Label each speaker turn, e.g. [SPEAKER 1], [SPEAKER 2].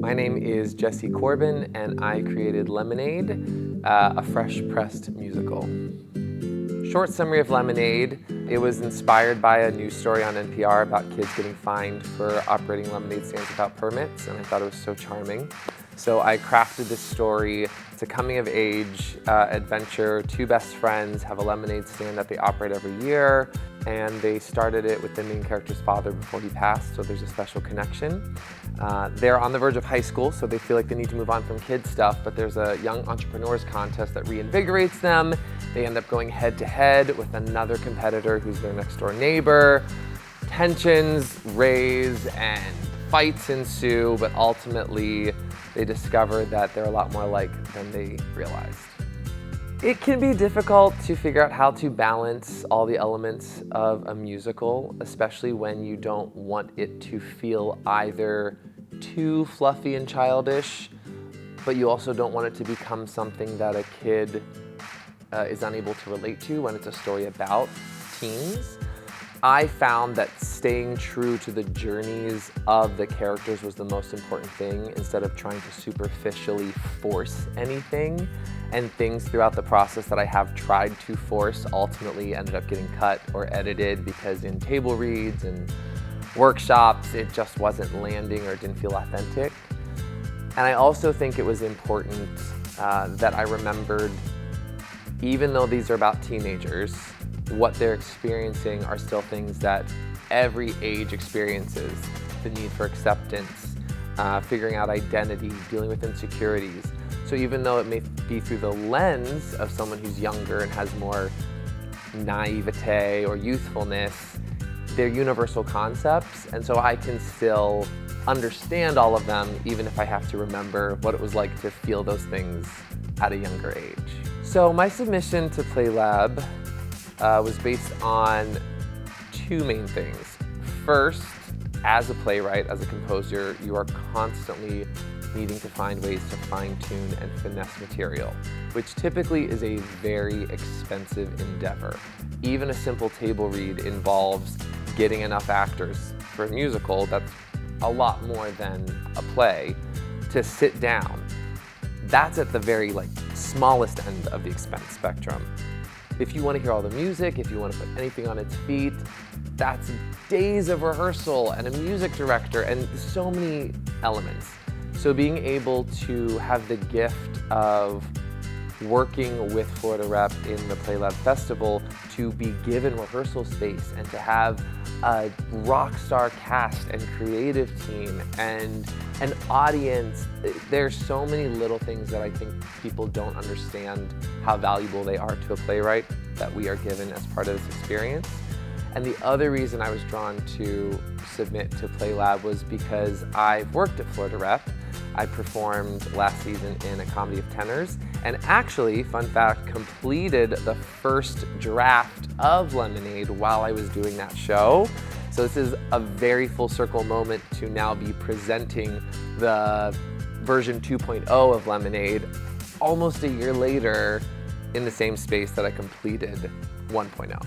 [SPEAKER 1] My name is Jesse Corbin, and I created Lemonade, a fresh-pressed musical. Short summary of Lemonade. It was inspired by a news story on NPR about kids getting fined for operating lemonade stands without permits, and I thought it was so charming. So I crafted this story. It's a coming-of-age adventure. Two best friends have a lemonade stand that they operate every year, and they started it with the main character's father before he passed, so there's a special connection. They're on the verge of high school, so they feel like they need to move on from kid stuff, but there's a young entrepreneurs contest that reinvigorates them. They end up going head-to-head with another competitor who's their next-door neighbor. Tensions raise and fights ensue, but ultimately they discover that they're a lot more alike than they realized. It can be difficult to figure out how to balance all the elements of a musical, especially when you don't want it to feel either too fluffy and childish, but you also don't want it to become something that a kid is unable to relate to when it's a story about teens. I found that staying true to the journeys of the characters was the most important thing, instead of trying to superficially force anything. And things throughout the process that I have tried to force ultimately ended up getting cut or edited, because in table reads and workshops it just wasn't landing or didn't feel authentic. And I also think it was important that I remembered, even though these are about teenagers, what they're experiencing are still things that every age experiences. The need for acceptance, figuring out identity, dealing with insecurities. So even though it may be through the lens of someone who's younger and has more naivete or youthfulness, they're universal concepts, and so I can still understand all of them, even if I have to remember what it was like to feel those things at a younger age. So my submission to PlayLab was based on two main things. First, as a playwright, as a composer, you are constantly needing to find ways to fine-tune and finesse material, which typically is a very expensive endeavor. Even a simple table read involves getting enough actors for a musical, that's a lot more than a play, to sit down. That's at the very smallest end of the expense spectrum. If you want to hear all the music, if you want to put anything on its feet, that's days of rehearsal and a music director and so many elements. So being able to have the gift of working with Florida Rep in the PlayLab Festival, to be given rehearsal space and to have a rock star cast and creative team and an audience, there's so many little things that I think people don't understand how valuable they are to a playwright that we are given as part of this experience. And the other reason I was drawn to submit to PlayLab was because I've worked at Florida Rep. I performed last season in A Comedy of Tenors, and actually, fun fact, completed the first draft of Lemonade while I was doing that show. So this is a very full circle moment to now be presenting the version 2.0 of Lemonade almost a year later in the same space that I completed 1.0.